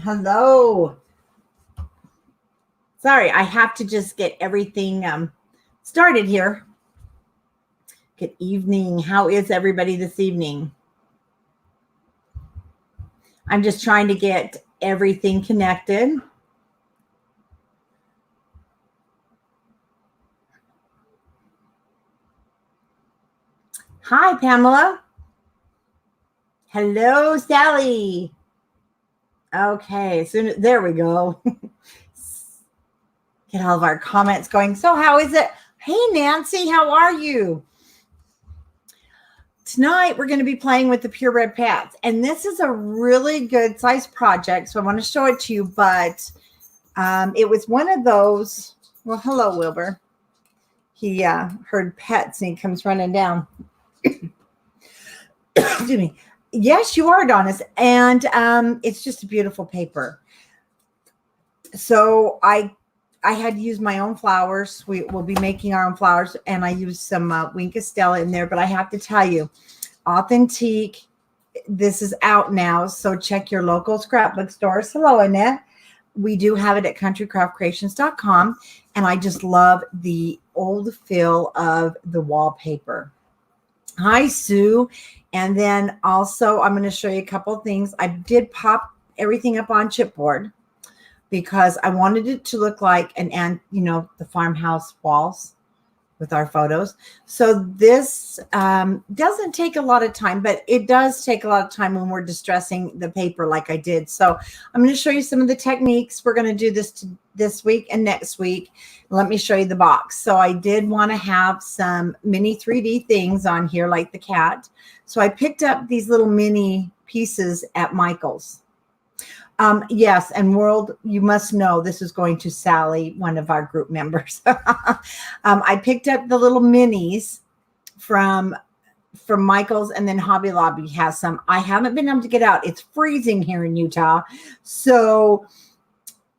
Hello. Sorry, I have to just get everything started here. Good evening. How is everybody this evening? I'm just trying to get everything connected. Hi, Pamela. Hello, Sally. Okay, there we go. Get all of our comments going. So how is it? Hey, Nancy, how are you? Tonight, we're going to be playing with the Purebred Pets. And this is a really good size project. So I want to show it to you. But it was one of those. Well, hello, Wilbur. He heard pets and he comes running down. Excuse me. Yes, you are, Adonis. And it's just a beautiful paper. So I had used my own flowers. We will be making our own flowers. And I used some Wink Estella in there. But I have to tell you, Authentique, this is out now. So check your local scrapbook stores. Hello, Annette. We do have it at countrycraftcreations.com. And I just love the old feel of the wallpaper. Hi, Sue. And then also, I'm going to show you a couple of things. I did pop everything up on chipboard because I wanted it to look like the farmhouse walls with our photos. So this doesn't take a lot of time, but it does take a lot of time when we're distressing the paper like I did. So I'm going to show you some of the techniques. We're going to do this week and next week. Let me show you the box. So I did want to have some mini 3D things on here like the cat. So I picked up these little mini pieces at Michael's. Yes, and World, you must know this is going to Sally, one of our group members. I picked up the little minis from Michael's, and then Hobby Lobby has some. I haven't been able to get out. It's freezing here in Utah. So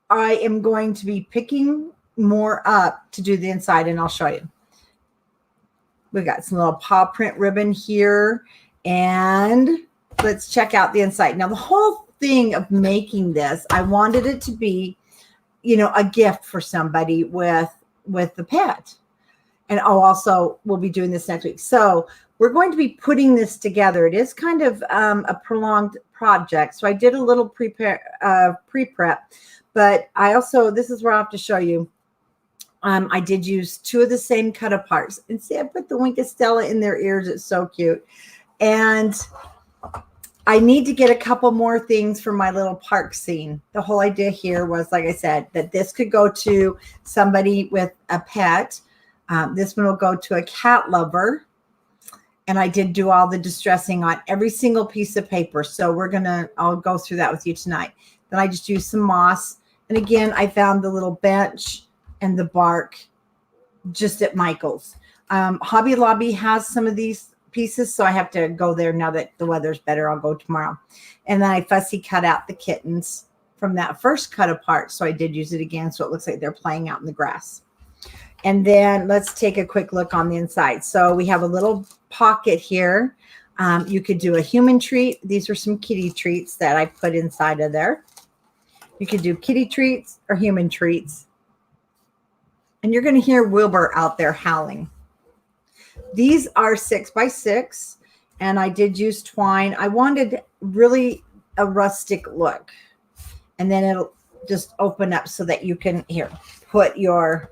I am going to be picking more up to do the inside, and I'll show you. We got some little paw print ribbon here, and let's check out the inside. Now, the whole thing of making this, I wanted it to be, a gift for somebody with the pet. And also we'll be doing this next week. So we're going to be putting this together. It is kind of a prolonged project. So I did a little pre-prep, but I also, this is where I have to show you. I did use 2 of the same cut aparts. And see, I put the Wink Estella in their ears. It's so cute. And I need to get a couple more things for my little park scene. The whole idea here was, like I said, that this could go to somebody with a pet. This one will go to a cat lover. And I did do all the distressing on every single piece of paper. So I'll go through that with you tonight. Then I just used some moss. And again, I found the little bench and the bark just at Michael's. Hobby Lobby has some of these pieces, so I have to go there now that the weather's better. I'll go tomorrow. And then I fussy cut out the kittens from that first cut apart, so I did use it again, so it looks like they're playing out in the grass. And then let's take a quick look on the inside. So we have a little pocket here. You could do a human treat. These are some kitty treats that I put inside of there. You could do kitty treats or human treats. And you're going to hear Wilbur out there howling. These are 6x6, and I did use twine. I wanted really a rustic look, and then it'll just open up so that you can put your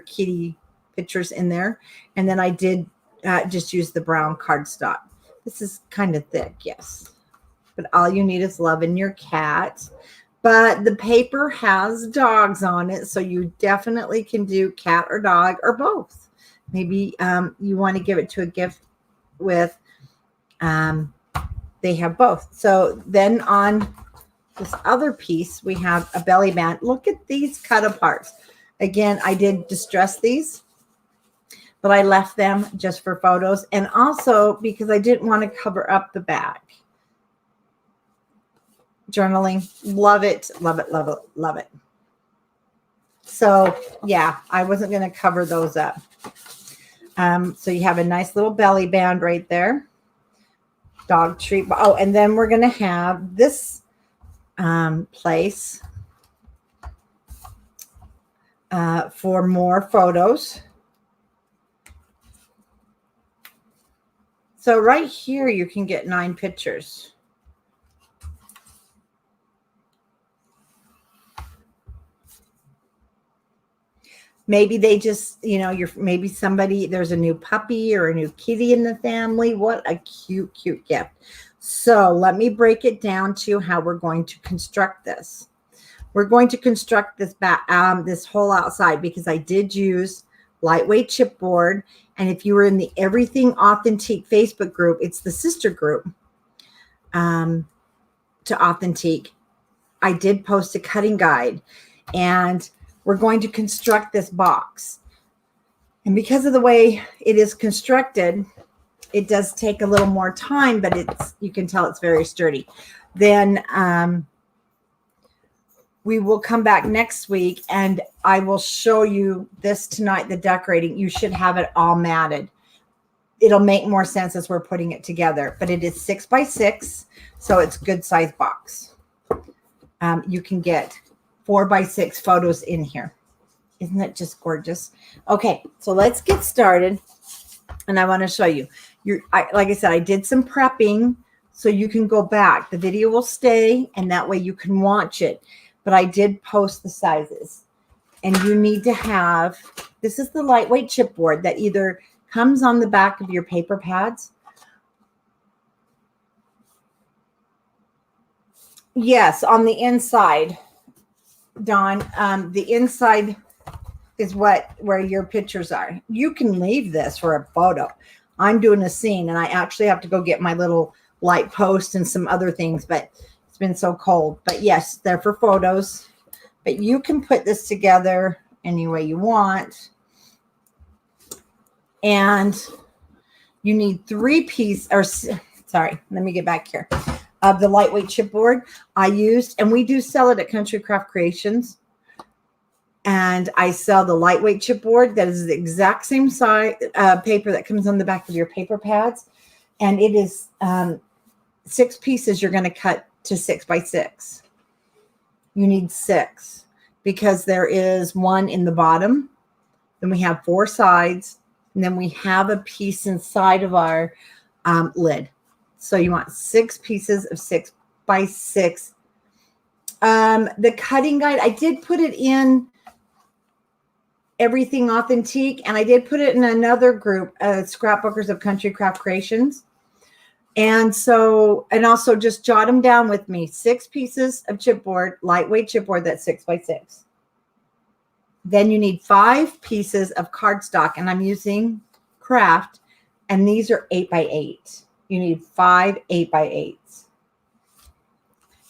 kitty pictures in there. And then I did just use the brown cardstock. This is kind of thick, yes, but all you need is love in your cat. But the paper has dogs on it, so you definitely can do cat or dog or both. Maybe you want to give it to a gift with, they have both. So then on this other piece, we have a belly band. Look at these cut aparts. Again, I did distress these, but I left them just for photos. And also because I didn't want to cover up the back. Journaling, love it, love it, love it, love it. So yeah, I wasn't going to cover those up. So you have a nice little belly band right there. Dog treat. Oh, and then we're going to have this place for more photos. So right here, you can get 9 pictures. Maybe they just, you know, maybe somebody, there's a new puppy or a new kitty in the family. What a cute, cute gift. So let me break it down to how we're going to construct this. We're going to construct this this whole outside, because I did use lightweight chipboard. And if you were in the Everything Authentique Facebook group, it's the sister group to Authentique. I did post a cutting guide, and we're going to construct this box. And because of the way it is constructed, it does take a little more time, but you can tell it's very sturdy. Then we will come back next week and I will show you this tonight, the decorating. You should have it all matted. It'll make more sense as we're putting it together, but it is 6 by 6. So it's good size box. You can get 4 by 6 photos in here. Isn't that just gorgeous? Okay, so let's get started. And I want to show you. Like I said, I did some prepping, so you can go back. The video will stay, and that way you can watch it. But I did post the sizes. And you need to have, this is the lightweight chipboard that either comes on the back of your paper pads. Yes, on the inside. Dawn, the inside is where your pictures are. You can leave this for a photo. I'm doing a scene, and I actually have to go get my little light post and some other things, but it's been so cold. But yes, they're for photos. But you can put this together any way you want. And you need 3 pieces, or sorry, let me get back here. Of the lightweight chipboard I used, and we do sell it at Country Craft Creations. And I sell the lightweight chipboard that is the exact same size paper that comes on the back of your paper pads. And it is 6 pieces you're going to cut to 6 by 6. You need 6 because there is 1 in the bottom. Then we have 4 sides. And then we have a piece inside of our lid. So you want 6 pieces of 6 by 6. The cutting guide, I did put it in Everything Authentique, and I did put it in another group, Scrapbookers of Country Craft Creations. And so, and also just jot them down with me. 6 pieces of chipboard, lightweight chipboard, that's 6 by 6. Then you need 5 pieces of cardstock, and I'm using Craft, and these are 8 by 8. You need 5 8 by 8s.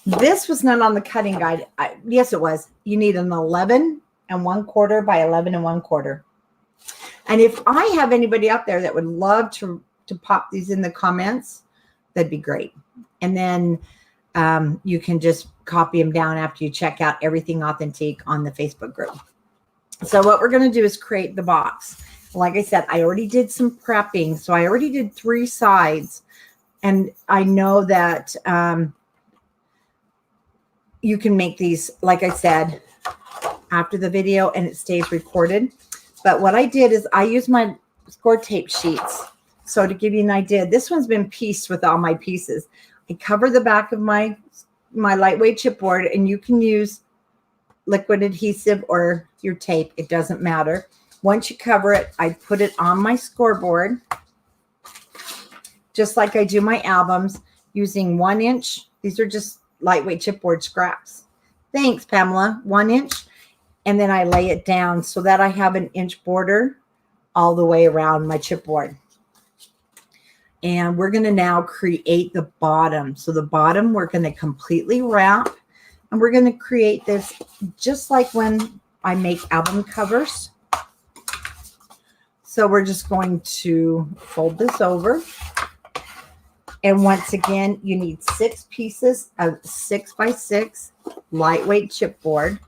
This was not on the cutting guide. Yes, it was. You need an 11 1/4 by 11 1/4. And if I have anybody out there that would love to pop these in the comments, that'd be great. And then you can just copy them down after you check out Everything Authentique on the Facebook group. So what we're going to do is create the box. Like I said, I already did some prepping. So I already did 3 sides. And I know that you can make these, like I said, after the video, and it stays recorded. But what I did is I used my score tape sheets. So to give you an idea, this one's been pieced with all my pieces. I cover the back of my lightweight chipboard, and you can use liquid adhesive or your tape. It doesn't matter. Once you cover it, I put it on my scoreboard, just like I do my albums, using 1 inch. These are just lightweight chipboard scraps. Thanks, Pamela. 1 inch. And then I lay it down so that I have an inch border all the way around my chipboard. And we're going to now create the bottom. So the bottom, we're going to completely wrap. And we're going to create this just like when I make album covers. So we're just going to fold this over. And once again, you need 6 pieces of 6 by 6 lightweight chipboard.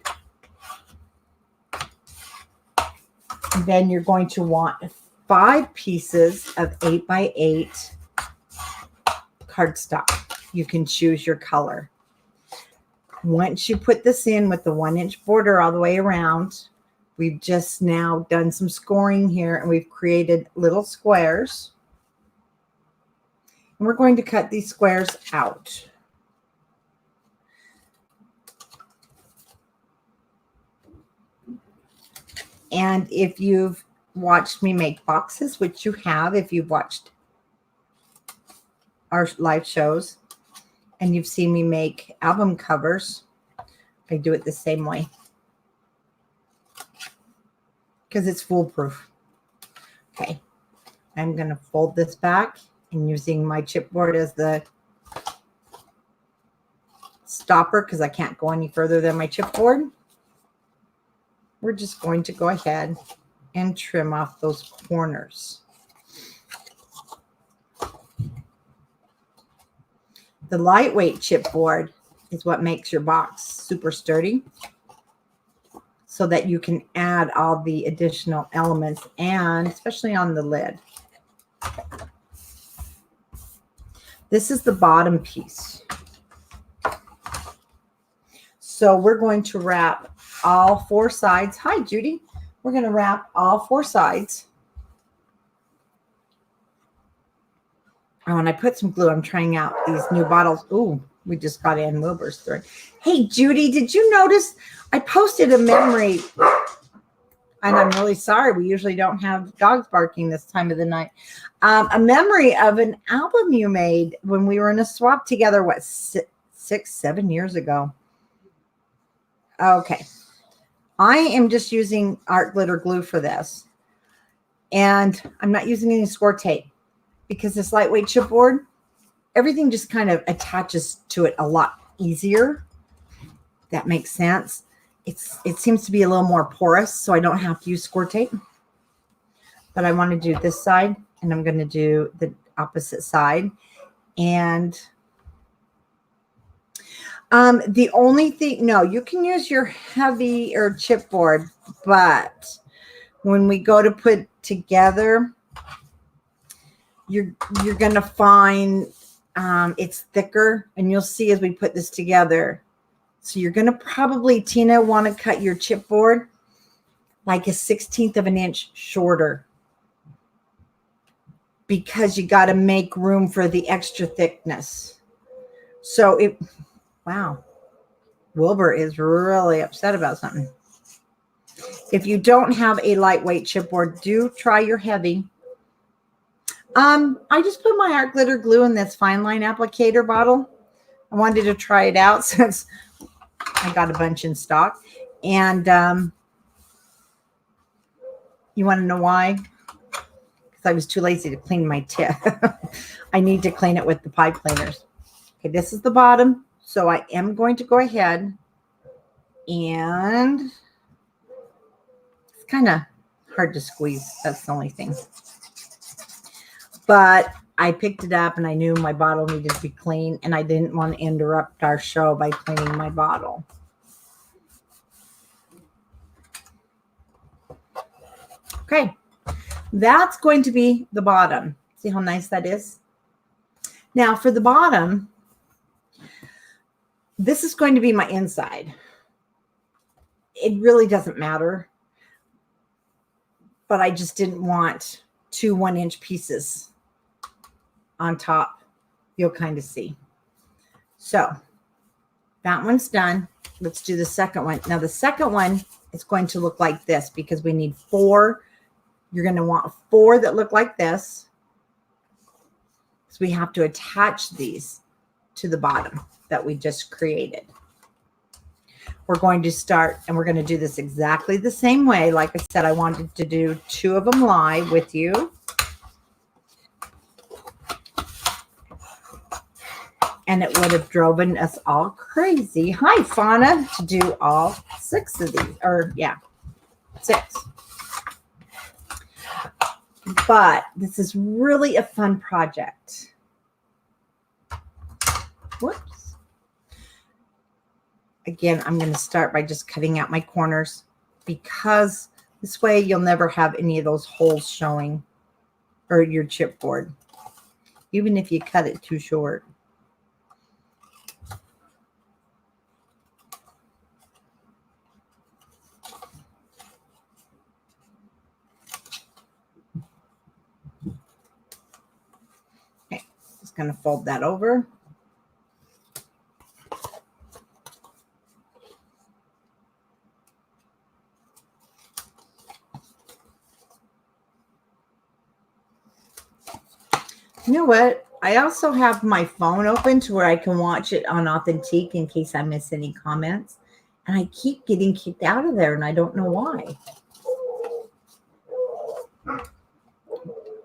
And then you're going to want 5 pieces of 8 by 8 cardstock. You can choose your color. Once you put this in with the 1-inch border all the way around, we've just now done some scoring here and we've created little squares. And we're going to cut these squares out. And if you've watched me make boxes, which you have if you've watched our live shows, and you've seen me make album covers, I do it the same way because it's foolproof. Okay, I'm going to fold this back and using my chipboard as the stopper because I can't go any further than my chipboard. We're just going to go ahead and trim off those corners. The lightweight chipboard is what makes your box super sturdy so that you can add all the additional elements and especially on the lid. This is the bottom piece. So we're going to wrap all 4 sides. Hi, Judy. We're going to wrap all 4 sides. Oh, and I put some glue. I'm trying out these new bottles. Ooh, we just got Ann Wilbur's thread. Hey, Judy, did you notice I posted a memory? And I'm really sorry. We usually don't have dogs barking this time of the night. A memory of an album you made when we were in a swap together, what, 6, 7 years ago? Okay. I am just using art glitter glue for this. And I'm not using any score tape because this lightweight chipboard, everything just kind of attaches to it a lot easier. That makes sense. It seems to be a little more porous, so I don't have to use score tape. But I want to do this side, and I'm going to do the opposite side. And the only thing, no, you can use your heavy or chipboard, but when we go to put together, you're going to find it's thicker, and you'll see as we put this together. So you're going to probably, Tina, want to cut your chipboard like 1/16 of an inch shorter because you got to make room for the extra thickness. So wow, Wilbur is really upset about something. If you don't have a lightweight chipboard, do try your heavy. I just put my art glitter glue in this fine line applicator bottle. I wanted to try it out since I got a bunch in stock. And you want to know why? Because I was too lazy to clean my tip. I need to clean it with the pipe cleaners. Okay, this is the bottom. So I am going to go ahead and it's kind of hard to squeeze. That's the only thing. But I picked it up and I knew my bottle needed to be clean and I didn't want to interrupt our show by cleaning my bottle. Okay, that's going to be the bottom. See how nice that is? Now for the bottom, this is going to be my inside. It really doesn't matter, but I just didn't want 2 1-inch pieces on top. You'll kind of see. So that one's done. Let's do the second one. Now the second one is going to look like this because we need 4. You're going to want 4 that look like this. So we have to attach these to the bottom that we just created. We're going to start and we're going to do this exactly the same way. Like I said, I wanted to do 2 of them live with you. And it would have driven us all crazy. Hi, Fauna, to do all 6 of these. Or, yeah, 6. But this is really a fun project. Whoops. Again, I'm going to start by just cutting out my corners because this way you'll never have any of those holes showing or your chipboard, even if you cut it too short. going to fold that over. You know what? I also have my phone open to where I can watch it on Authentique in case I miss any comments. And I keep getting kicked out of there, and I don't know why.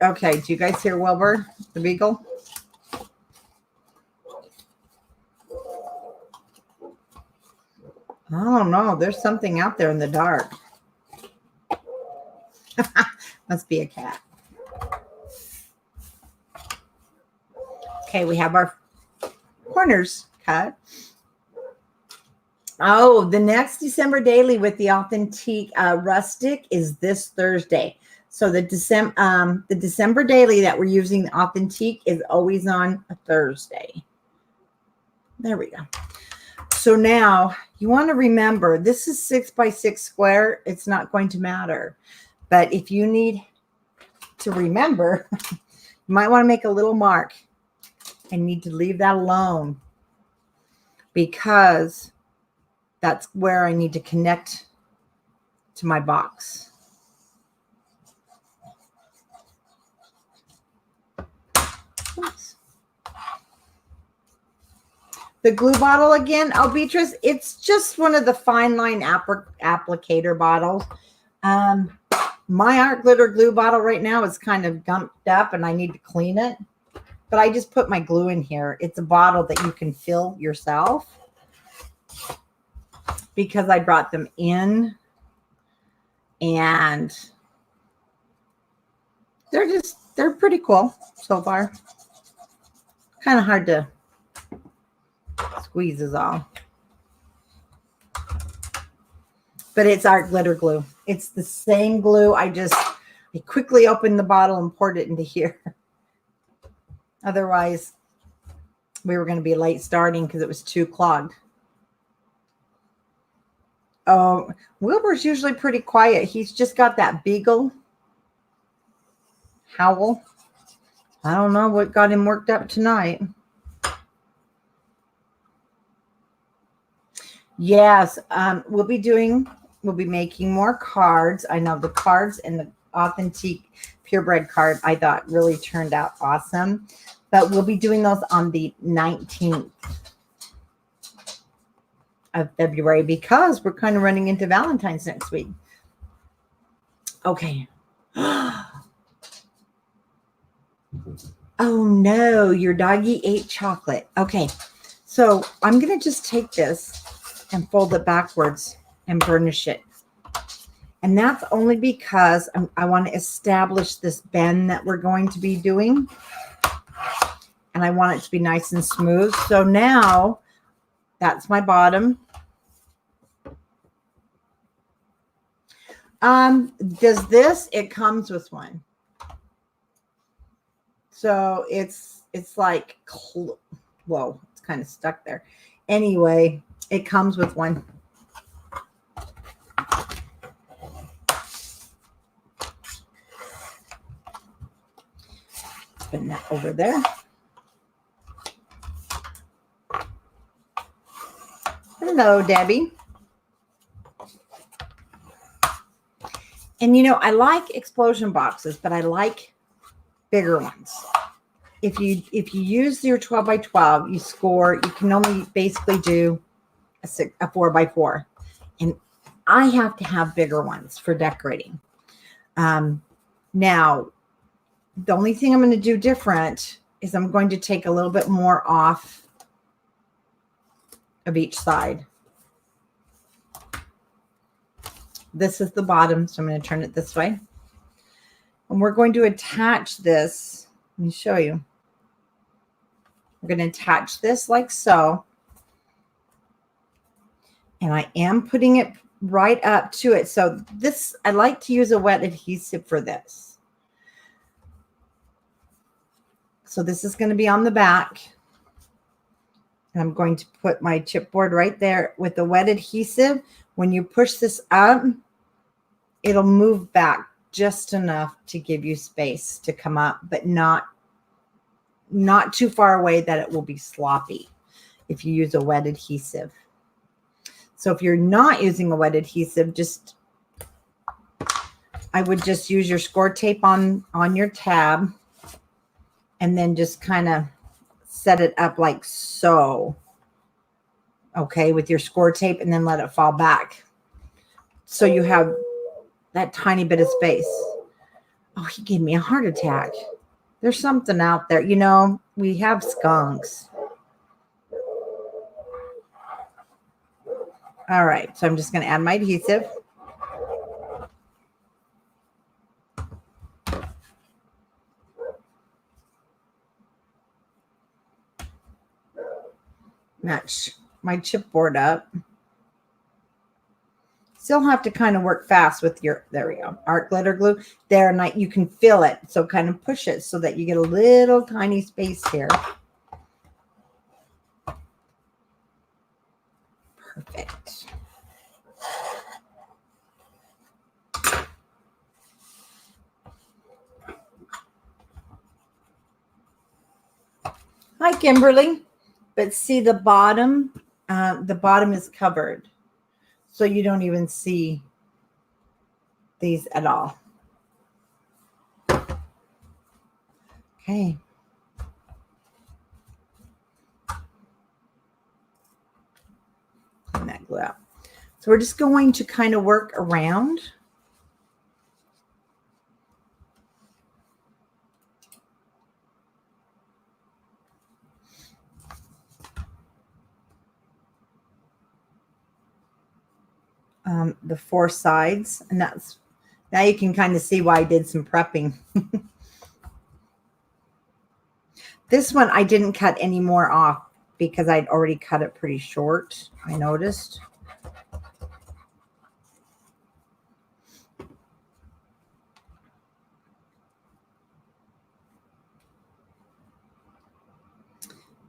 Okay, do you guys hear Wilbur, the beagle? I don't know. There's something out there in the dark. Must be a cat. Okay, we have our corners cut. Oh, the next December daily with the Authentique Rustic is this Thursday. So the December daily that we're using, the Authentique, is always on a Thursday. There we go. So now you want to remember, this is 6x6 square. It's not going to matter. But if you need to remember, you might want to make a little mark. I need to leave that alone because that's where I need to connect to my box. Oops. The glue bottle again, oh, Beatrice, it's just one of the fine line applicator bottles. My art glitter glue bottle right now is kind of gumped up and I need to clean it. But I just put my glue in here. It's a bottle that you can fill yourself because I brought them in and they're pretty cool so far. Kind of hard to squeeze is all. But it's art glitter glue. It's the same glue. I quickly opened the bottle and poured it into here. Otherwise, we were going to be late starting because it was too clogged. Oh, Wilbur's usually pretty quiet. He's just got that beagle howl. I don't know what got him worked up tonight. Yes, we'll be making more cards. I know the cards and the Authentique Purebred card I thought really turned out awesome. But we'll be doing those on the 19th of February because we're kind of running into Valentine's next week. Okay. Oh no, your doggy ate chocolate. Okay. So I'm going to just take this and fold it backwards and burnish it. And that's only because I want to establish this bend that we're going to be doing. And I want it to be nice and smooth. So now that's my bottom. Does this? It comes with one. So it's like, whoa, it's kind of stuck there. Anyway, it comes with one. Spin that over there. Hello, Debbie. And you know, I like explosion boxes, but I like bigger ones. If you use your 12 by 12, you score. You can only basically do a 4 by 4, and I have to have bigger ones for decorating. Now, the only thing I'm going to do different is I'm going to take a little bit more off of each side. This is the bottom, so I'm going to turn it this way. And we're going to attach this. Let me show you. We're going to attach this like so. And I am putting it right up to it. So this, I like to use a wet adhesive for this. So this is going to be on the back. And I'm going to put my chipboard right there with the wet adhesive. When you push this up, it'll move back just enough to give you space to come up, but not not too far away that it will be sloppy if you use a wet adhesive. So if you're not using a wet adhesive, I would just use your score tape on your tab and then just kind of set it up like so. Okay, with your score tape, and then let it fall back. So you have that tiny bit of space. Oh, he gave me a heart attack. There's something out there. You know, we have skunks. All right, so I'm just going to add my adhesive. Match my chipboard up. Still have to kind of work fast with your, there we go, art glitter glue. There, and you can feel it. So kind of push it so that you get a little tiny space here. Perfect. Hi, Kimberly. But see the bottom is covered. So you don't even see these at all. Okay. Clean that glue out. So we're just going to kind of work around. The four sides, and that's, now you can kind of see why I did some prepping. This one I didn't cut any more off because I'd already cut it pretty short, I noticed.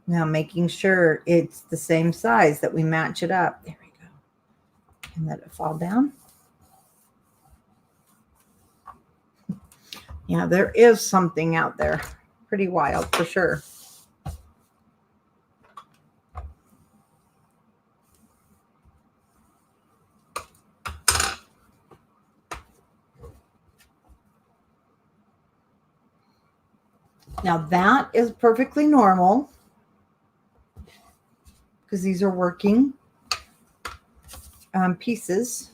Now making sure it's the same size, that we match it up. There we go. And let it fall down. Yeah, there is something out there. Pretty wild for sure. Now that is perfectly normal because these are working pieces.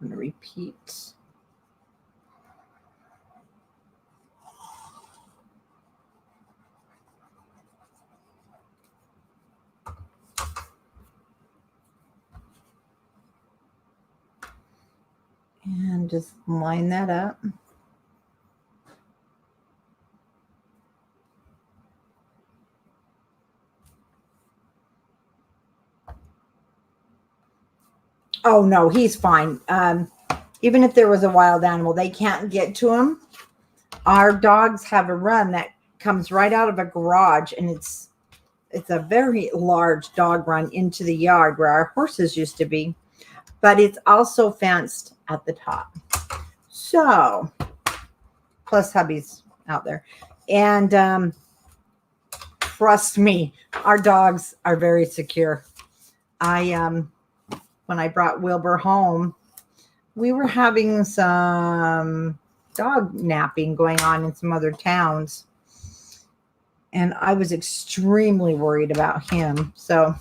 I'm going to repeat. And just line that up. Oh, no, he's fine. Even if there was a wild animal, they can't get to him. Our dogs have a run that comes right out of a garage, and it's a very large dog run into the yard where our horses used to be, but it's also fenced at the top. So, plus hubby's out there. And trust me, our dogs are very secure. When I brought Wilbur home, we were having some dog napping going on in some other towns. And I was extremely worried about him. So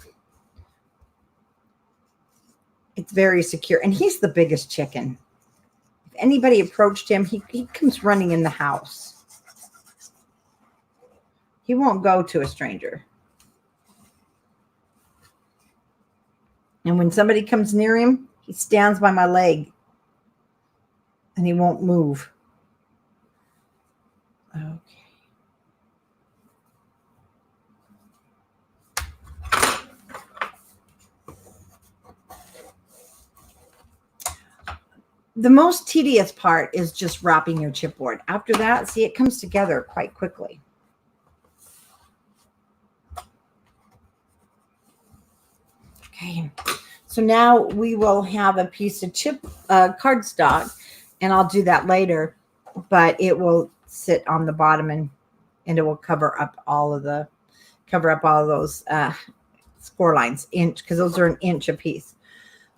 it's very secure. And he's the biggest chicken. If anybody approached him, he comes running in the house. He won't go to a stranger. And when somebody comes near him, he stands by my leg and he won't move. Okay. The most tedious part is just wrapping your chipboard. After that, see, it comes together quite quickly. Okay. So now we will have a piece of chip cardstock, and I'll do that later, but it will sit on the bottom and it will cover up all of those score lines because those are an inch a piece.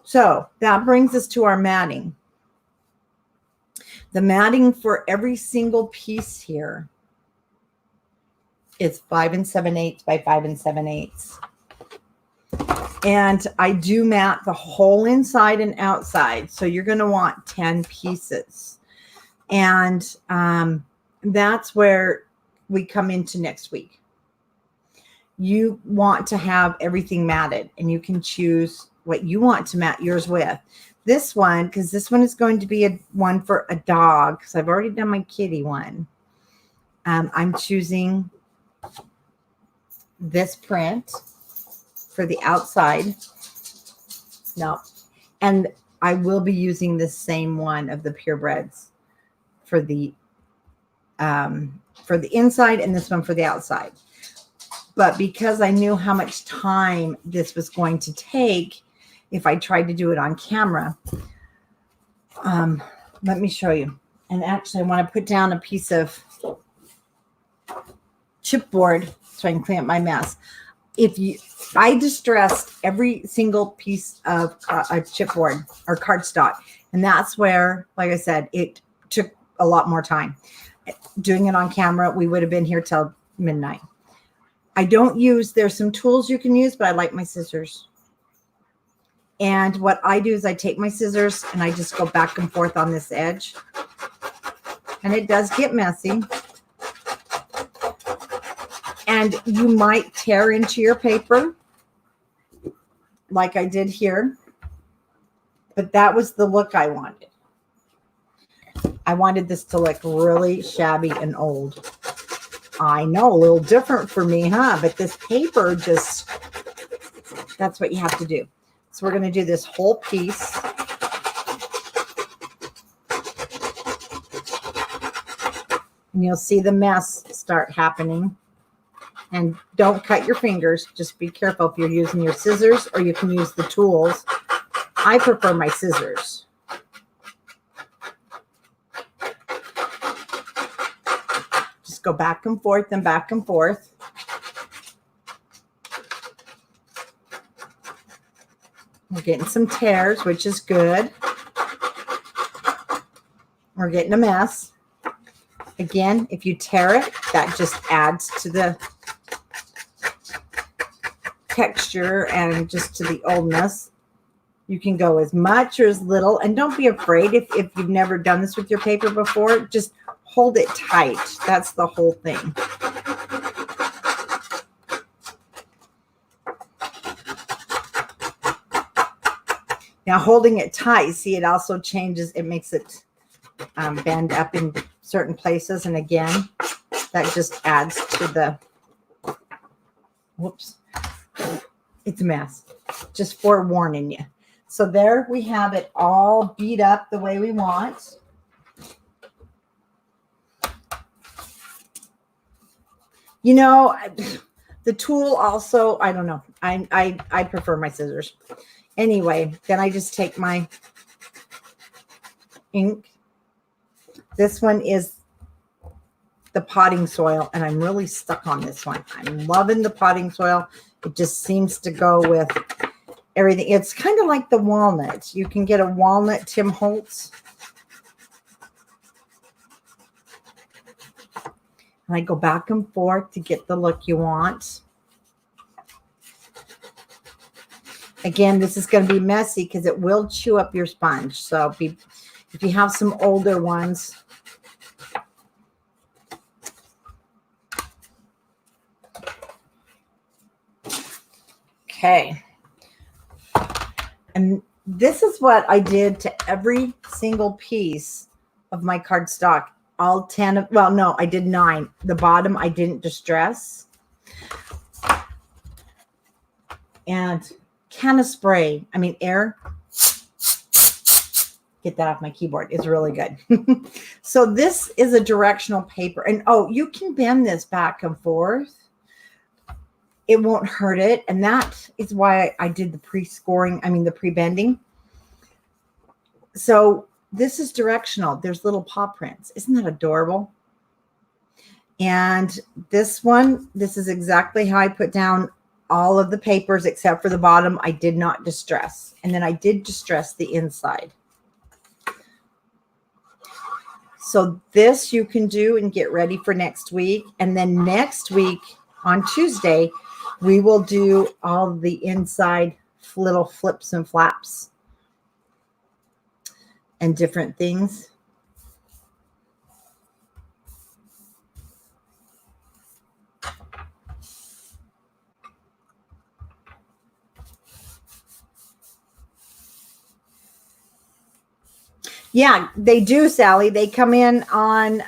So that brings us to our matting. The matting for every single piece here is 5 7/8 by 5 7/8. And I do mat the whole inside and outside. So you're going to want 10 pieces. And that's where we come into next week. You want to have everything matted, and you can choose what you want to mat yours with. This one, because this one is going to be one for a dog, because I've already done my kitty one. I'm choosing this print for the outside. No. And I will be using the same one of the Purebreds for the inside, and this one for the outside. But because I knew how much time this was going to take if I tried to do it on camera, let me show you. And actually, I want to put down a piece of chipboard so I can clean up my mess. I distressed every single piece of a chipboard or cardstock, and that's where, like I said, it took a lot more time. Doing it on camera, we would have been here till midnight. There's some tools you can use, but I like my scissors. And what I do is I take my scissors and I just go back and forth on this edge. And it does get messy. And you might tear into your paper like I did here. But that was the look I wanted. I wanted this to look really shabby and old. I know, a little different for me, huh? But this paper that's what you have to do. So we're going to do this whole piece. And you'll see the mess start happening. And don't cut your fingers. Just be careful if you're using your scissors, or you can use the tools. I prefer my scissors. Just go back and forth and back and forth. We're getting some tears, which is good. We're getting a mess. Again, if you tear it, that just adds to the texture and just to the oldness. You can go as much or as little, and don't be afraid if you've never done this with your paper before. Just hold it tight. That's the whole thing. Now, holding it tight, see, it also changes. It makes it bend up in certain places. And again, that just adds to the, whoops, it's a mess. Just forewarning you. So there we have it all beat up the way we want. You know, the tool also, I don't know. I prefer my scissors. Anyway, then I just take my ink. This one is the potting soil, and I'm really stuck on this one. I'm loving the potting soil. It just seems to go with everything. It's kind of like the walnut. You can get a walnut Tim Holtz. And I go back and forth to get the look you want. Again, this is going to be messy because it will chew up your sponge. So if you have some older ones, okay. And this is what I did to every single piece of my cardstock. All 10 of, well, no, I did 9. The bottom I didn't distress. And can of spray, air. Get that off my keyboard. It's really good. So this is a directional paper. And oh, you can bend this back and forth. it won't hurt it. And that is why I did the pre-scoring, I mean the pre-bending. So this is directional. There's little paw prints. Isn't that adorable? And this one, this is exactly how I put down all of the papers except for the bottom. I did not distress. And then I did distress the inside. So this you can do and get ready for next week. And then next week on Tuesday, we will do all the inside little flips and flaps and different things. Yeah, they do, Sally. They come in on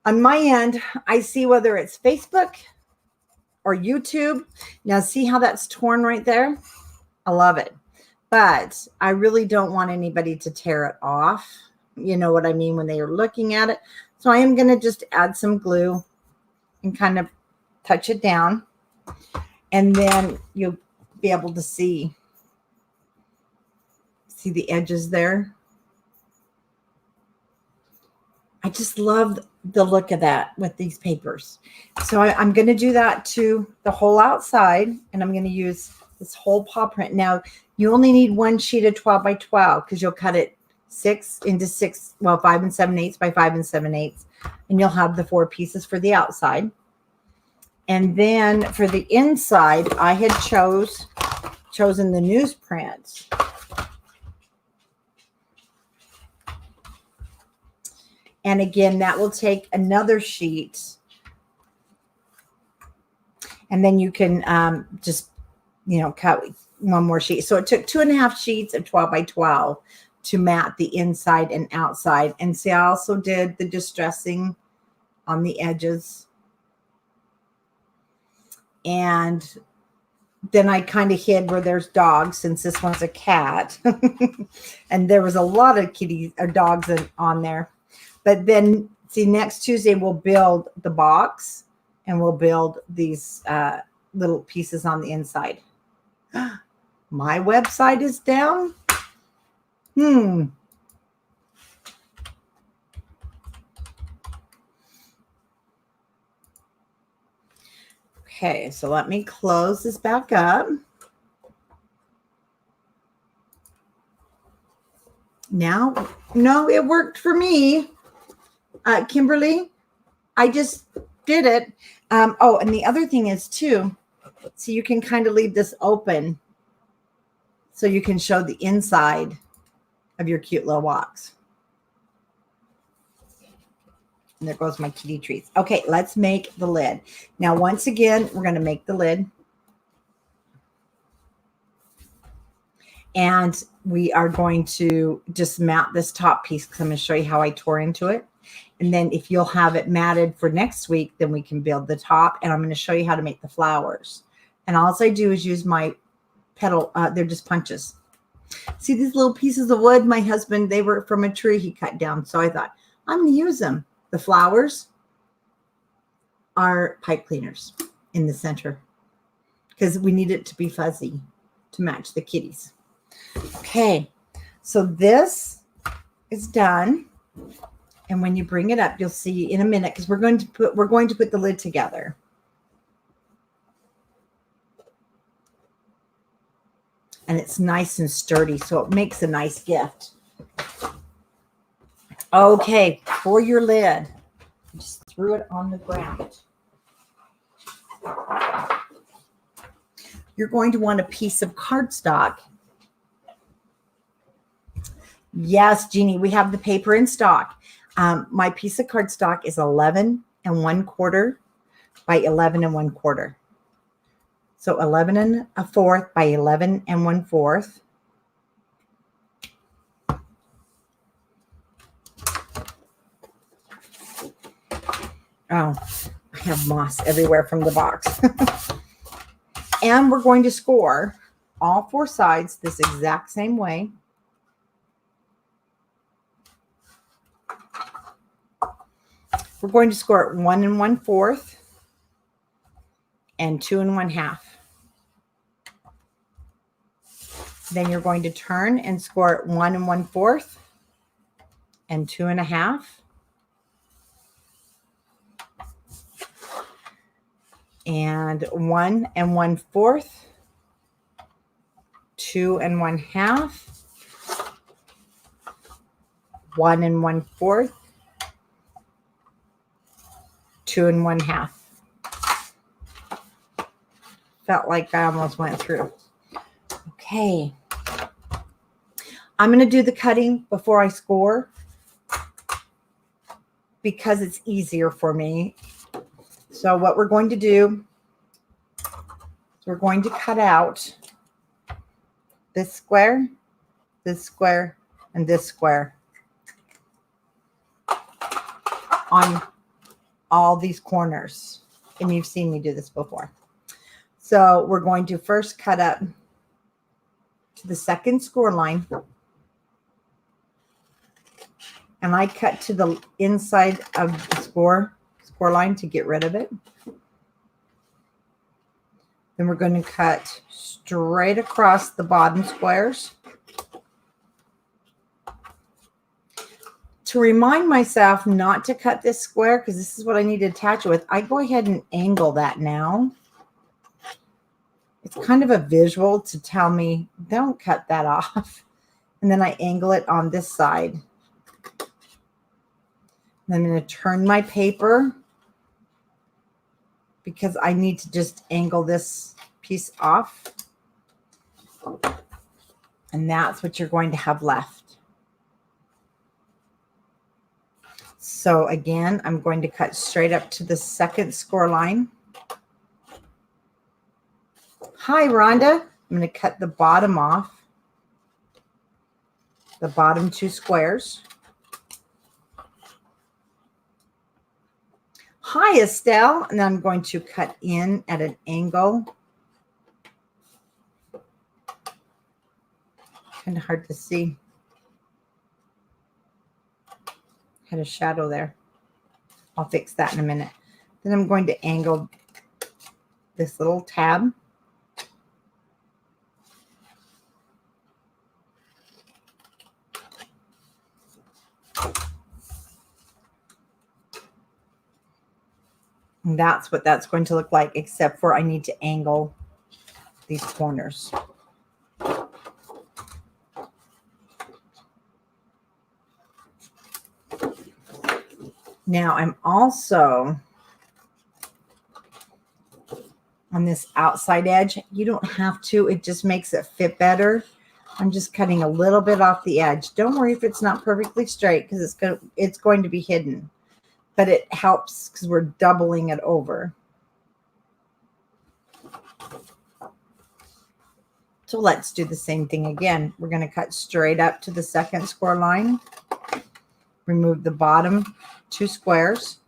my end. I see whether it's Facebook or YouTube. Now see how that's torn right there? I love it. But I really don't want anybody to tear it off. You know what I mean when they are looking at it. So I am going to just add some glue and kind of touch it down. And then you'll be able to see the edges there. I just love the look of that with these papers. So I'm going to do that to the whole outside, and I'm going to use this whole paw print. Now, you only need one sheet of 12 by 12 because you'll cut it 5 and 7/8 by 5 and 7/8, and you'll have the 4 pieces for the outside. And then for the inside, I had chosen the newsprint. And again, that will take another sheet. And then you can just, cut one more sheet. So it took 2.5 sheets of 12 by 12 to mat the inside and outside. And see, I also did the distressing on the edges. And then I kind of hid where there's dogs, since this one's a cat. And there was a lot of kitties or dogs on there. But then, see, next Tuesday we'll build the box and we'll build these little pieces on the inside. My website is down. Okay, so let me close this back up. Now, no, it worked for me. Kimberly, I just did it. Oh, and the other thing is too, so you can kind of leave this open so you can show the inside of your cute little box. And there goes my kitty treats. Okay, let's make the lid. Now, once again, we're going to make the lid. And we are going to just mat this top piece because I'm going to show you how I tore into it. And then if you'll have it matted for next week, then we can build the top. And I'm going to show you how to make the flowers. And all I do is use my petal. They're just punches. See these little pieces of wood? My husband, they were from a tree he cut down. So I thought, I'm going to use them. The flowers are pipe cleaners in the center because we need it to be fuzzy to match the kitties. Okay, so this is done. And when you bring it up, you'll see in a minute, because we're going to put the lid together. And it's nice and sturdy, so it makes a nice gift. Okay, for your lid, just threw it on the ground. You're going to want a piece of cardstock. Yes, Jeannie, we have the paper in stock. My piece of cardstock is 11 1/4 by 11 1/4. So 11 1/4 by 11 1/4. Oh, I have moss everywhere from the box. And we're going to score all 4 sides this exact same way. We're going to score it 1 1/4 and 2 1/2. Then you're going to turn and score 1 1/4 and 2 1/2. And 1 1/4, 2 1/2, 1 1/4, 2 1/2. Felt like I almost went through. Okay. I'm going to do the cutting before I score because it's easier for me. So what we're going to do is we're going to cut out this square, and this square on all these corners. And you've seen me do this before. So we're going to first cut up to the second score line. And I cut to the inside of the score line to get rid of it. Then we're going to cut straight across the bottom squares. To remind myself not to cut this square, because this is what I need to attach it with, I go ahead and angle that now. It's kind of a visual to tell me, don't cut that off. And then I angle it on this side. And I'm going to turn my paper because I need to just angle this piece off. And that's what you're going to have left. So again, I'm going to cut straight up to the second score line. Hi, Rhonda. I'm going to cut the bottom off, the bottom 2 squares. Hi, Estelle. And I'm going to cut in at an angle. Kind of hard to see. Had a shadow there. I'll fix that in a minute. Then I'm going to angle this little tab. And that's what that's going to look like, except for I need to angle these corners. Now I'm also on this outside edge. You don't have to, it just makes it fit better. I'm just cutting a little bit off the edge. Don't worry if it's not perfectly straight because it's going to be hidden. But it helps because we're doubling it over. So let's do the same thing again. We're going to cut straight up to the second score line. Remove the bottom 2 squares.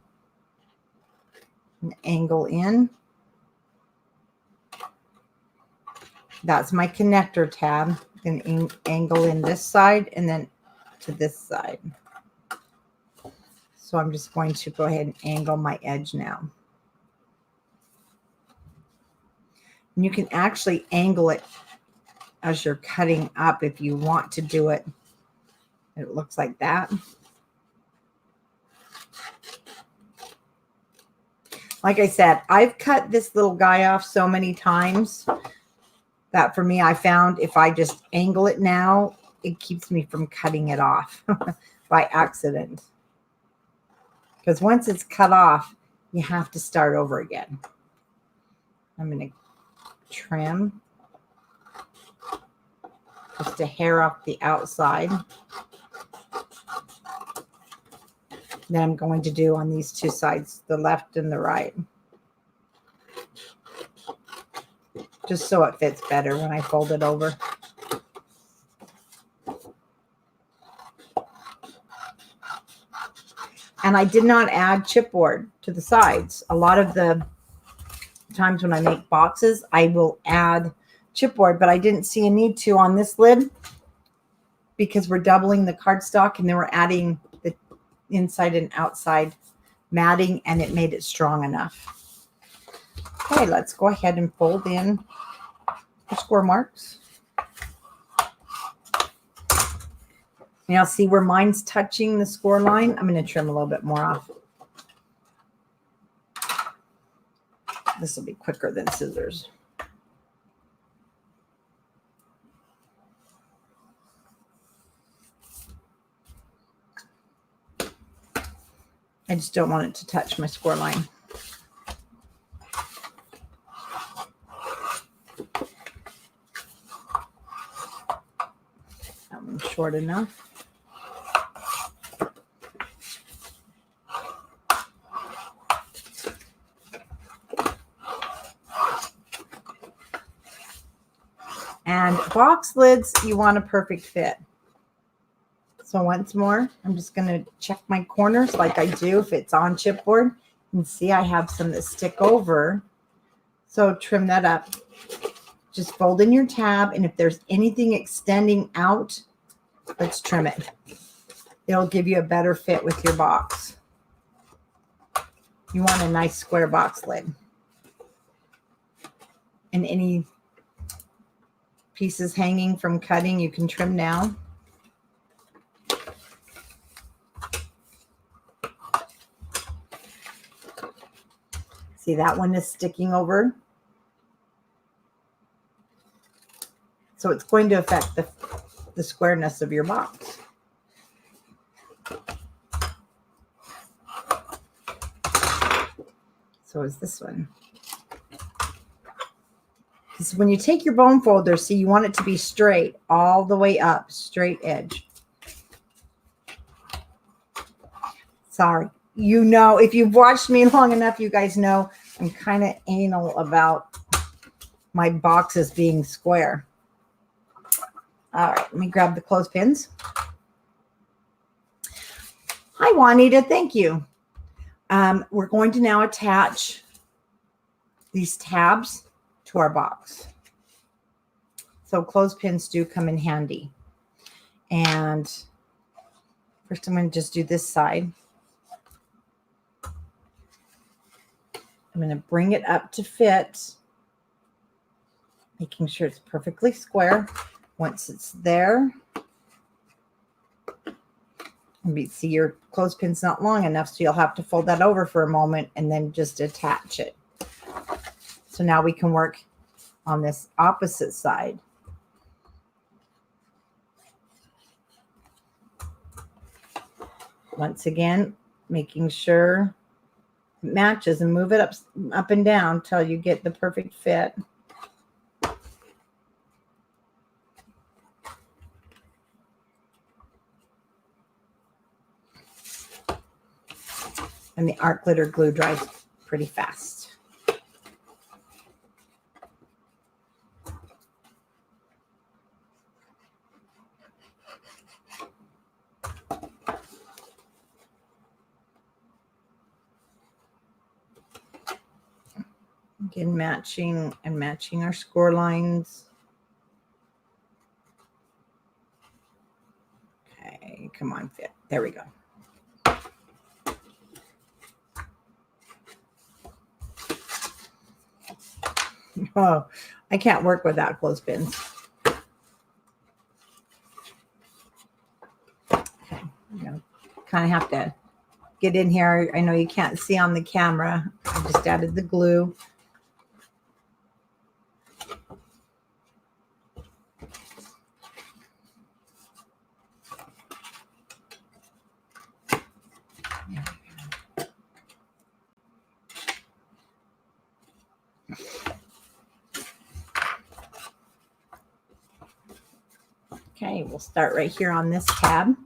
And angle in. That's my connector tab. Then angle in this side and then to this side. So I'm just going to go ahead and angle my edge now. And you can actually angle it as you're cutting up if you want to do it. It looks like that. Like I said, I've cut this little guy off so many times that for me, I found if I just angle it now, it keeps me from cutting it off by accident. Because once it's cut off, you have to start over again. I'm going to trim just a hair off the outside. Then I'm going to do on these 2 sides, the left and the right. Just so it fits better when I fold it over. And I did not add chipboard to the sides. A lot of the times when I make boxes, I will add chipboard, but I didn't see a need to on this lid because we're doubling the cardstock and then we're adding the inside and outside matting and it made it strong enough. Okay, let's go ahead and fold in our score marks. Now see where mine's touching the score line? I'm going to trim a little bit more off. This will be quicker than scissors. I just don't want it to touch my score line. That one's short enough. And box lids, you want a perfect fit. So once more, I'm just going to check my corners like I do if it's on chipboard. And see, I have some that stick over. So trim that up. Just fold in your tab, and if there's anything extending out, let's trim it. It'll give you a better fit with your box. You want a nice square box lid. And any pieces hanging from cutting, you can trim now. See, that one is sticking over. So it's going to affect the squareness of your box. So is this one. Because when you take your bone folder, see, you want it to be straight all the way up, straight edge. Sorry. You know, if you've watched me long enough, you guys know I'm kind of anal about my boxes being square. All right, let me grab the clothespins. Hi, Juanita. Thank you. We're going to now attach these tabs to our box. So clothespins do come in handy. And first I'm going to just do this side. I'm going to bring it up to fit, making sure it's perfectly square. Once it's there, see, your clothespin's not long enough, so you'll have to fold that over for a moment and then just attach it. So now we can work on this opposite side. Once again, making sure it matches, and move it up and down till you get the perfect fit. And the art glitter glue dries pretty fast. Again, matching our score lines. Okay, come on, fit. There we go. Oh, I can't work without clothespins. Okay, I'm gonna kind of have to get in here. I know you can't see on the camera. I just added the glue. Okay, we'll start right here on this tab.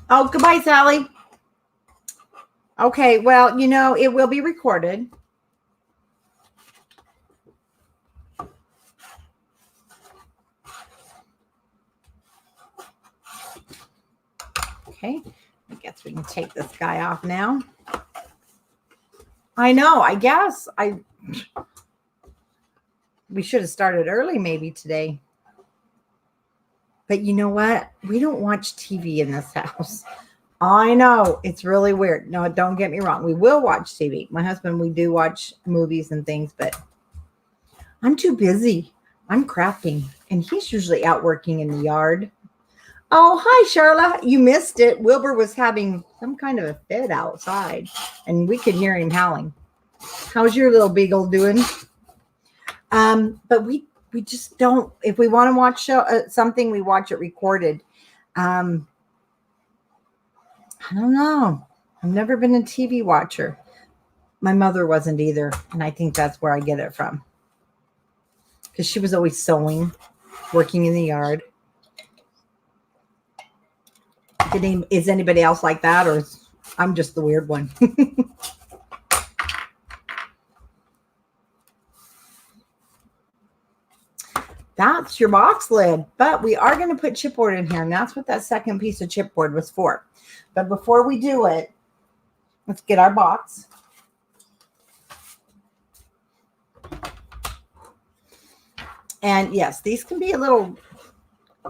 Oh, goodbye, Sally. Okay, well, it will be recorded. Okay, I guess we can take this guy off now. I know, I guess. We should have started early maybe today. But you know what? We don't watch TV in this house. I know, it's really weird. No, don't get me wrong. We will watch TV. My husband, we do watch movies and things, but I'm too busy. I'm crafting, and he's usually out working in the yard. Oh, hi, Charla. You missed it. Wilbur was having some kind of a fit outside, and we could hear him howling. How's your little beagle doing? But we just don't. If we want to watch something, we watch it recorded. I don't know. I've never been a TV watcher. My mother wasn't either, and I think that's where I get it from. Because she was always sewing, working in the yard. Is anybody else like that, or I'm just the weird one? That's your box lid, but we are going to put chipboard in here, and that's what that second piece of chipboard was for. But before we do it, let's get our box. And yes, these can be a little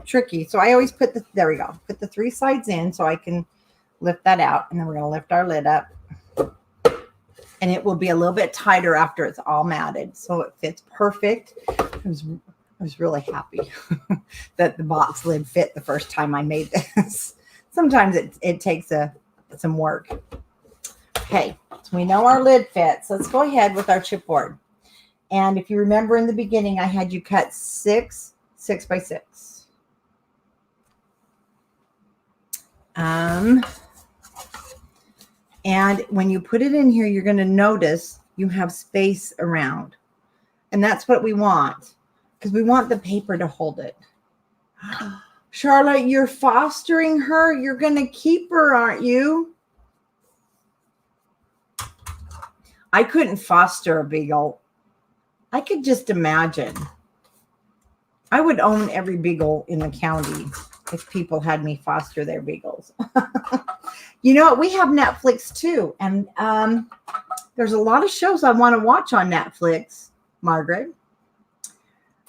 tricky. So I always put there we go. Put the 3 sides in so I can lift that out. And then we're going to lift our lid up. And it will be a little bit tighter after it's all matted. So it fits perfect. I was really happy that the box lid fit the first time I made this. Sometimes it takes some work. Okay, so we know our lid fits. Let's go ahead with our chipboard. And if you remember in the beginning, I had you cut 6 by 6. And when you put it in here, you're going to notice you have space around. And that's what we want, because we want the paper to hold it. Charlotte, you're fostering her. You're going to keep her, aren't you? I couldn't foster a beagle. I could just imagine. I would own every beagle in the county if people had me foster their beagles. You know what? We have Netflix too. And there's a lot of shows I want to watch on Netflix, Margaret.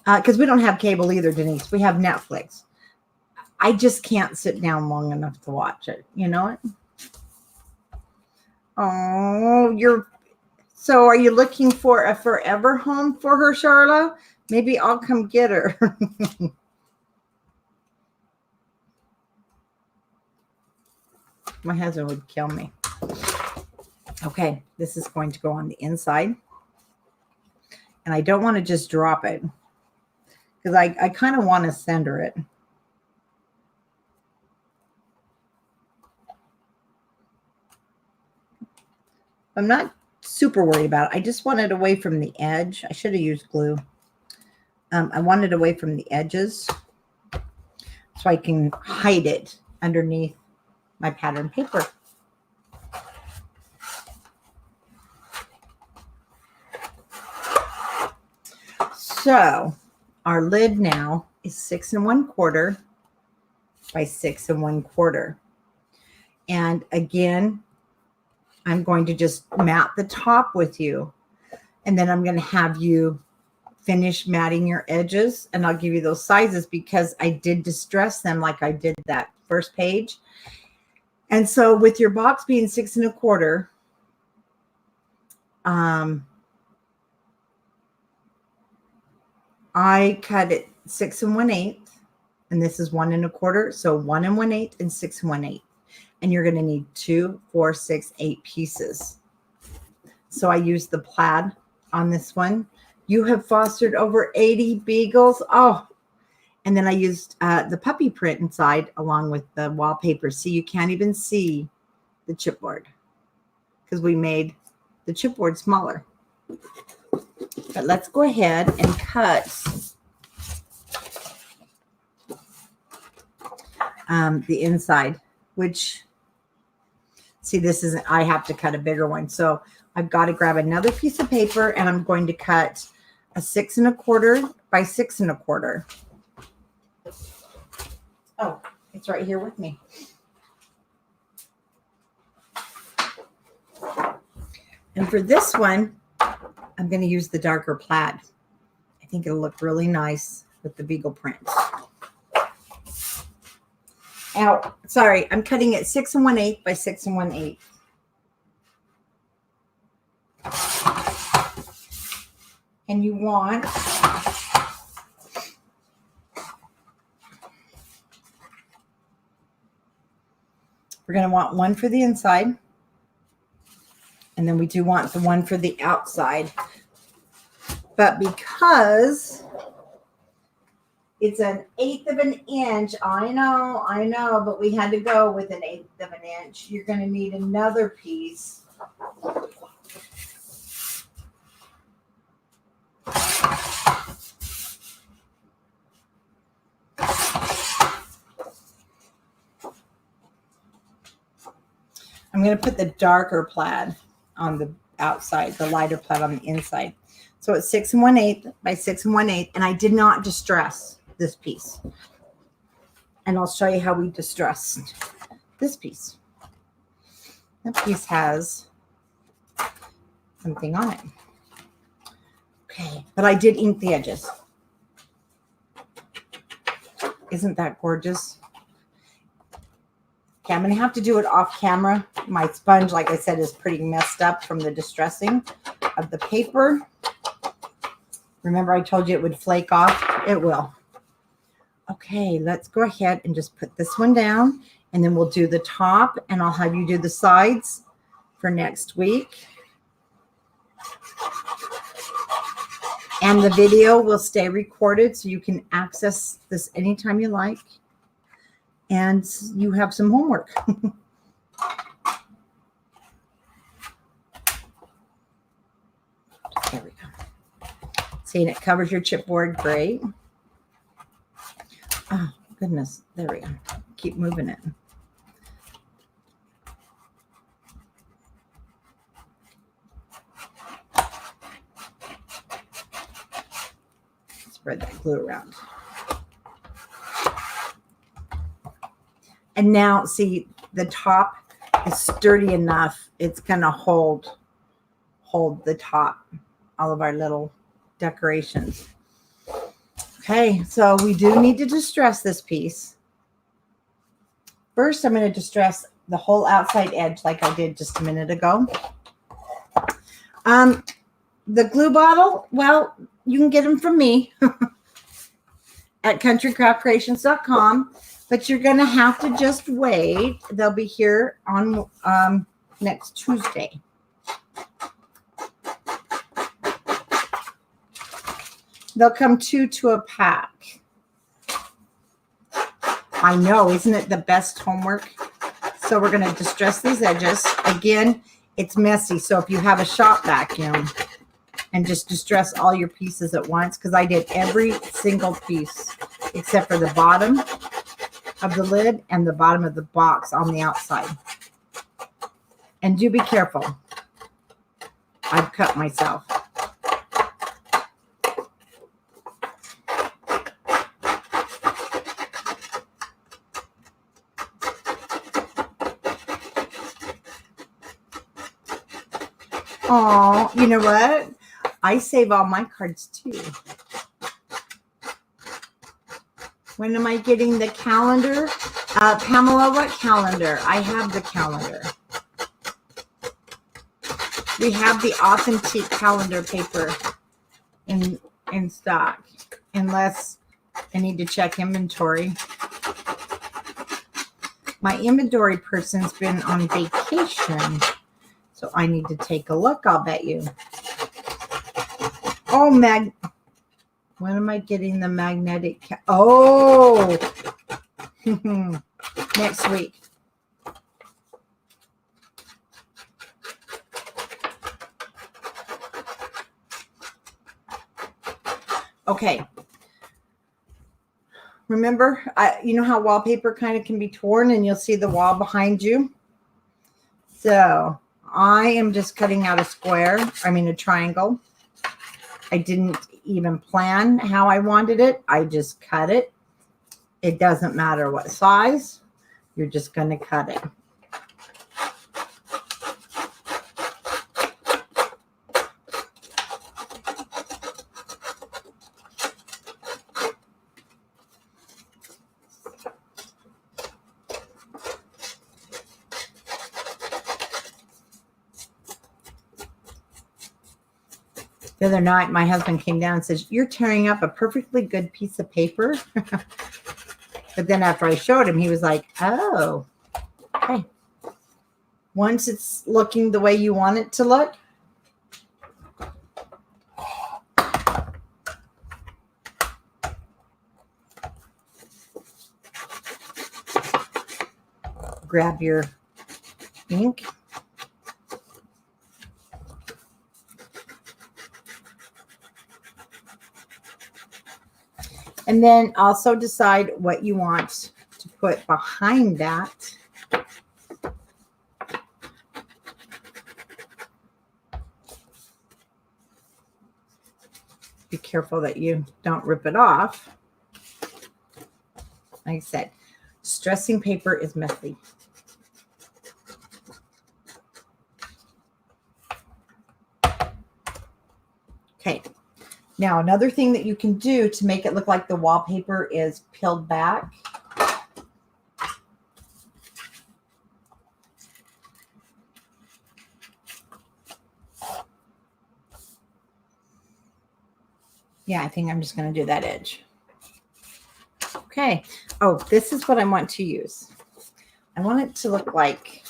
Because we don't have cable either, Denise. We have Netflix. I just can't sit down long enough to watch it. You know it? Oh, so are you looking for a forever home for her, Charla? Maybe I'll come get her. My husband would kill me. Okay, this is going to go on the inside. And I don't want to just drop it, because I kind of want to center it. I'm not super worried about it. I just want it away from the edge. I should have used glue. I want it away from the edges so I can hide it underneath my pattern paper. So our lid now is 6 1/4 by 6 1/4. And again, I'm going to just mat the top with you. And then I'm going to have you finish matting your edges. And I'll give you those sizes because I did distress them like I did that first page. And so with your box being 6 1/4, I cut it 6 1/8, and this is 1 1/4. So 1 1/8 and 6 1/8. And you're going to need 2, 4, 6, 8 pieces. So I used the plaid on this one. You have fostered over 80 beagles. Oh, and then I used the puppy print inside along with the wallpaper. See, you can't even see the chipboard because we made the chipboard smaller. But let's go ahead and cut the inside. which, see, this isn't, I have to cut a bigger one. So I've got to grab another piece of paper, and I'm going to cut a 6 1/4 by 6 1/4. Oh, it's right here with me. And for this one, I'm going to use the darker plaid. I think it'll look really nice with the beagle print. Ow, sorry, I'm cutting it 6 1/8 by 6 1/8. And you want we're going to want one for the inside, and then we do want the one for the outside. But because it's 1/8 of an inch, I know, but we had to go with 1/8 of an inch. You're going to need another piece. I'm going to put the darker plaid on the outside, the lighter plaid on the inside. So it's 6 1/8 by 6 1/8, and I did not distress this piece. And I'll show you how we distressed this piece. That piece has something on it. Okay, but I did ink the edges. Isn't that gorgeous? Okay, I'm going to have to do it off camera. My sponge, like I said, is pretty messed up from the distressing of the paper. Remember I told you it would flake off? It will. Okay, let's go ahead and just put this one down, and then we'll do the top, and I'll have you do the sides for next week. And the video will stay recorded, so you can access this anytime you like. And you have some homework. There we go. See, and it covers your chipboard. Great. Oh, goodness. There we go. Keep moving it. Spread that glue around. And now, see, the top is sturdy enough. It's going to hold the top, all of our little decorations. Okay, so we do need to distress this piece. First, I'm going to distress the whole outside edge like I did just a minute ago. The glue bottle, well, you can get them from me at countrycraftcreations.com. But you're going to have to just wait. They'll be here on next Tuesday. They'll come 2 to a pack. I know, isn't it the best homework? So we're going to distress these edges. Again, it's messy. So if you have a shop vacuum and just distress all your pieces at once, because I did every single piece except for the bottom of the lid and the bottom of the box on the outside. And do be careful. I've cut myself. Oh, you know what? I save all my cards too. When am I getting the calendar? Pamela, what calendar? I have the calendar. We have the authentic calendar paper in stock, unless I need to check inventory. My inventory person's been on vacation, so I need to take a look, I'll bet you. Oh, when am I getting the magnetic? Oh, next week. Okay. Remember, you know how wallpaper kind of can be torn and you'll see the wall behind you? So I am just cutting out a a triangle. I didn't even plan how I wanted it. I just cut it. It doesn't matter what size. You're just going to cut it. The other night, my husband came down and says, "You're tearing up a perfectly good piece of paper." But then after I showed him, he was like, "Oh, okay." Once it's looking the way you want it to look, grab your ink. And then also decide what you want to put behind that. Be careful that you don't rip it off. Like I said, stressing paper is messy. Okay. Now, another thing that you can do to make it look like the wallpaper is peeled back. Yeah, I think I'm just going to do that edge. Okay. Oh, this is what I want to use. I want it to look like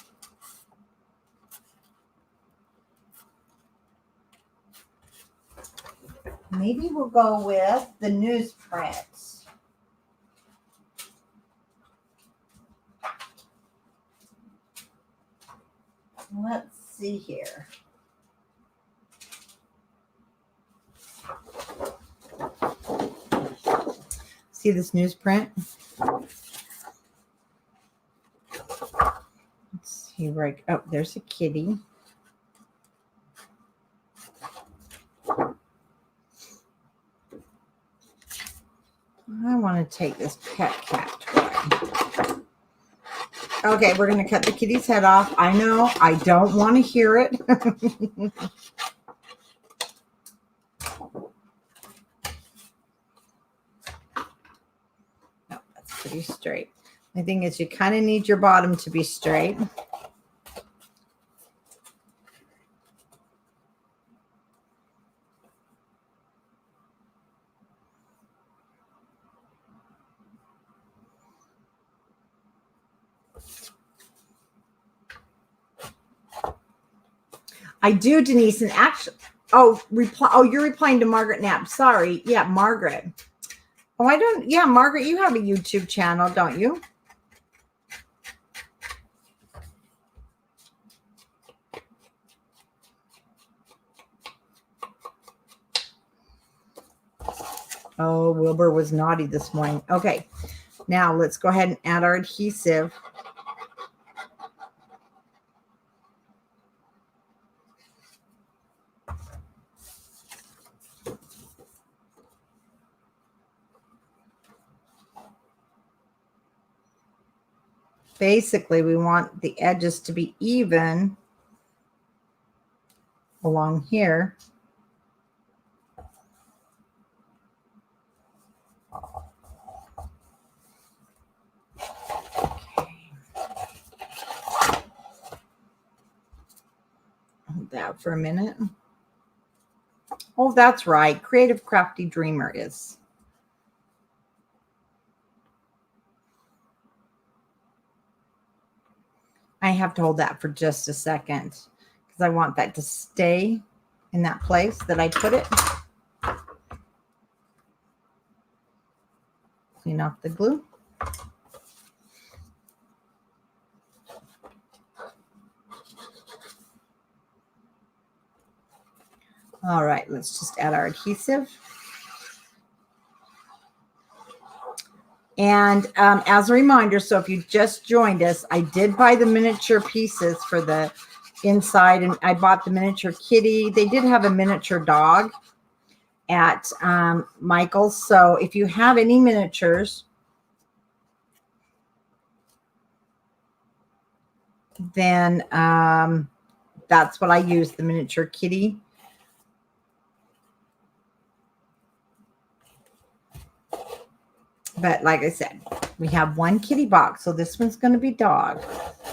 maybe we'll go with the newsprint. Let's see here. See this newsprint? Let's see where oh, there's a kitty. I want to take this pet cat toy. Okay, we're going to cut the kitty's head off. I know, I don't want to hear it. No, that's pretty straight. The thing is, you kind of need your bottom to be straight. I do, Denise, and actually, you're replying to Margaret Knapp. Sorry. Yeah, Margaret. Oh, I don't, yeah, Margaret, you have a YouTube channel, don't you? Oh, Wilbur was naughty this morning. Okay, now let's go ahead and add our adhesive. Basically, we want the edges to be even along here. Hold that for a minute. Oh, that's right. Creative Crafty Dreamer is. I have to hold that for just a second because I want that to stay in that place that I put it. Clean off the glue. All right, let's just add our adhesive. And as a reminder, so if you just joined us, I did buy the miniature pieces for the inside, and I bought the miniature kitty. They did have a miniature dog at Michael's. So if you have any miniatures, then that's what I use, the miniature kitty. But like I said, we have one kitty box, so this one's going to be dog.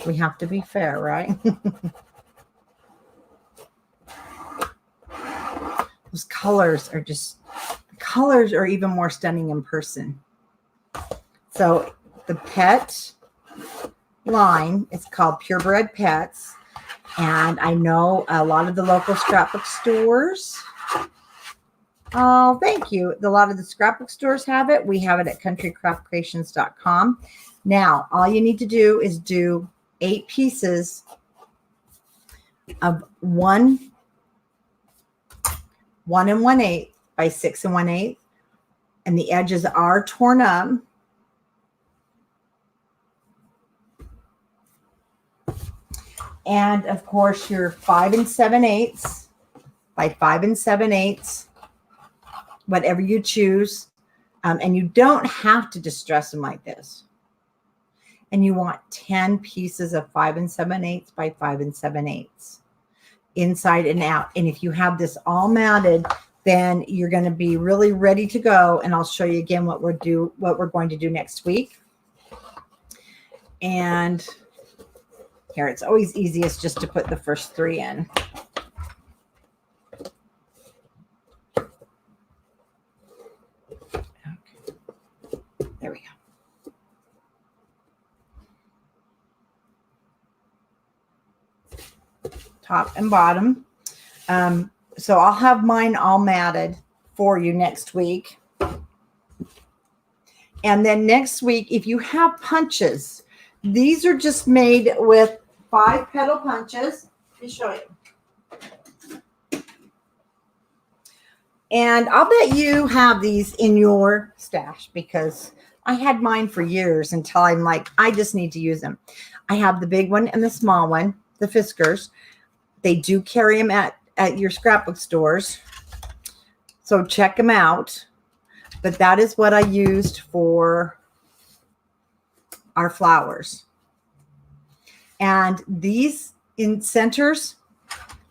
We have to be fair, right? Those colors are even more stunning in person. So the pet line is called Purebred Pets. And I know a lot of the local scrapbook stores. Oh, thank you. A lot of the scrapbook stores have it. We have it at countrycraftcreations.com. Now, all you need to do is do 8 pieces of 1 1/8 by 6 1/8. And the edges are torn up. And of course, your 5 7/8 by 5 7/8, whatever you choose. And you don't have to distress them like this. And you want 10 pieces of 5 7/8 by 5 7/8, inside and out. And if you have this all mounted, then you're going to be really ready to go. And I'll show you again what we're going to do next week. And here, it's always easiest just to put the first 3 in. Okay. There we go. Top and bottom. So I'll have mine all matted for you next week. And then next week, if you have punches, these are just made with 5 petal punches. Let me show you. And I'll bet you have these in your stash, because I had mine for years until I'm like, I just need to use them. I have the big one and the small one, the Fiskars. They do carry them at your scrapbook stores, so check them out. But that is what I used for our flowers. And these in centers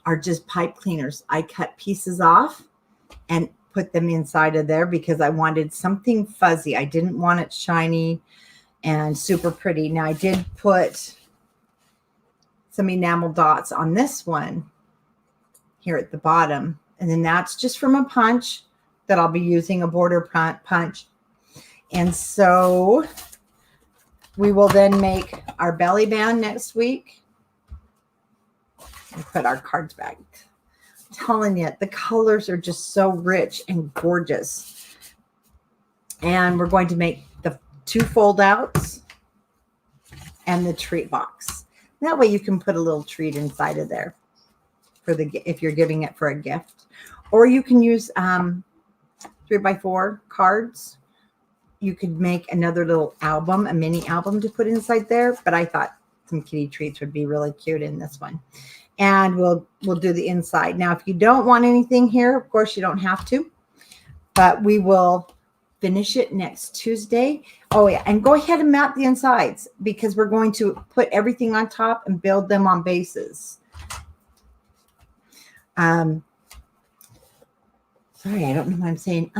are just pipe cleaners. I cut pieces off and put them inside of there because I wanted something fuzzy. I didn't want it shiny and super pretty. Now I did put some enamel dots on this one here at the bottom. And then that's just from a punch that I'll be using, a border punch. And so we will then make our belly band next week and put our cards back. I'm telling you, the colors are just so rich and gorgeous. And we're going to make the 2 fold outs and the treat box. That way you can put a little treat inside of there if you're giving it for a gift. Or you can use 3x4 cards. You could make another little album, a mini album to put inside there. But I thought some kitty treats would be really cute in this one. And we'll do the inside. Now, if you don't want anything here, of course, you don't have to. But we will finish it next Tuesday. Oh, yeah. And go ahead and map the insides, because we're going to put everything on top and build them on bases. Sorry, I don't know why I'm saying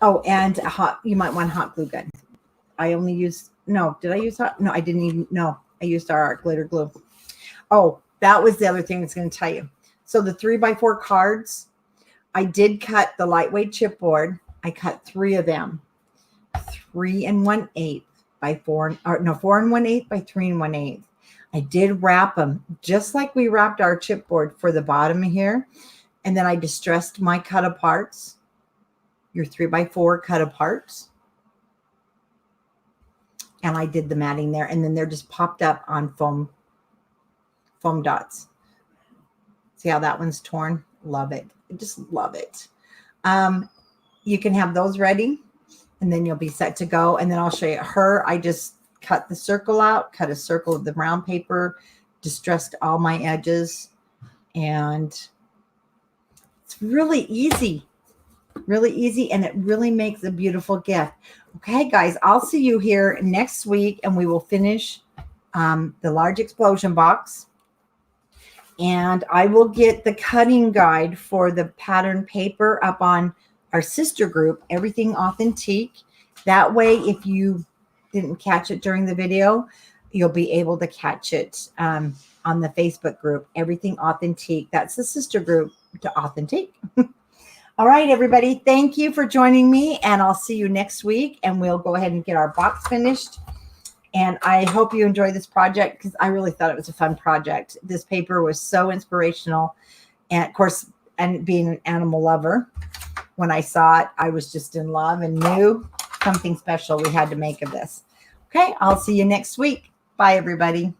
Oh, and you might want a hot glue gun. I only used, no, did I use hot? No, I didn't even, no, I used our glitter glue. Oh, that was the other thing I was going to tell you. So the 3x4 cards, I did cut the lightweight chipboard. I cut 3 of them, 3 1/8 by 4, or no, 4 1/8 by 3 1/8. I did wrap them just like we wrapped our chipboard for the bottom here. And then I distressed my cut aparts, your 3x4 cut aparts. And I did the matting there. And then they're just popped up on foam dots. See how that one's torn? Love it. I just love it. you can have those ready, and then you'll be set to go. And then I'll show you her. I just cut the circle out, cut a circle of the brown paper, distressed all my edges, and it's really easy, and it really makes a beautiful gift. Okay, guys, I'll see you here next week, and we will finish the large explosion box. And I will get the cutting guide for the pattern paper up on our sister group, Everything Authentique. That way, if you didn't catch it during the video, you'll be able to catch it on the Facebook group, Everything Authentique. That's the sister group to Authentique. All right, everybody. Thank you for joining me, and I'll see you next week, and we'll go ahead and get our box finished. And I hope you enjoy this project, because I really thought it was a fun project. This paper was so inspirational. And of course, and being an animal lover, when I saw it, I was just in love and knew something special we had to make of this. Okay, I'll see you next week. Bye, everybody.